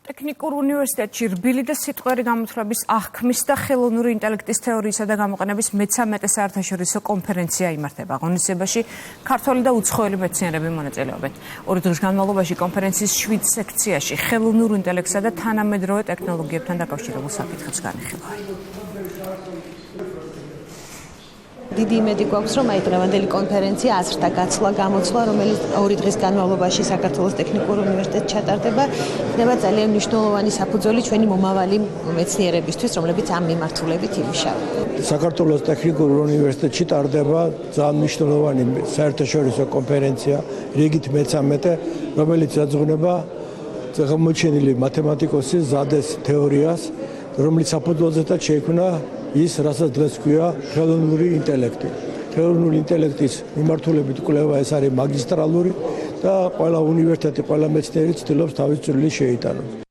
ტექნიკურ უნივერსიტეტში რბილი და სიტყვიერი გამოთვლების აღქმის და ხელოვნური ინტელექტის თეორიისა და გამოყენების მე-13 საერთაშორისო კონფერენცია იმართება. ღონისძიებაში ქართველი და უცხოელი მეცნიერები მონაწილეობენ. ორი დღის განმავლობაში კონფერენციის 7 სექციაში ხელოვნურ ინტელექტსა და თანამედროვე ტექნოლოგიებთან დაკავშირებულ საკითხებს განიხილავენ. დიდი იმედი გვაქვს, რომ დღევანდელი კონფერენცია აზრთა გაცვლა, გამოცვლა, რომელიც ორი დღის განმავლობაში საქართველოს ტექნიკურ უნივერსიტეტში ჩატარდება, იქნება ძალიან მნიშვნელოვანი საფუძველი ჩვენი მომავალი მეცნიერებისთვის, რომლებიც ამ მიმართულებით იმუშავებენ. საქართველოს ტექნიკურ უნივერსიტეტში ტარდება ძალიან მნიშვნელოვანი საერთაშორისო კონფერენცია, რიგით მე-13, რომელიც ეძღვნება აღმოჩენილი მათემატიკოსის ზადეს თეორიას, რომელიც საფუძველზეც შეიქმნა ის, რასაც დღეს ქვია ხელოვნური ინტელექტი. ხელოვნური ინტელექტის მიმართულებით კვლევა ეს არის მაგისტრალური და ყველა უნივერსიტეტი, ყველა მეცნიერი ცდილობს თავის წვლილი შეიტანოს.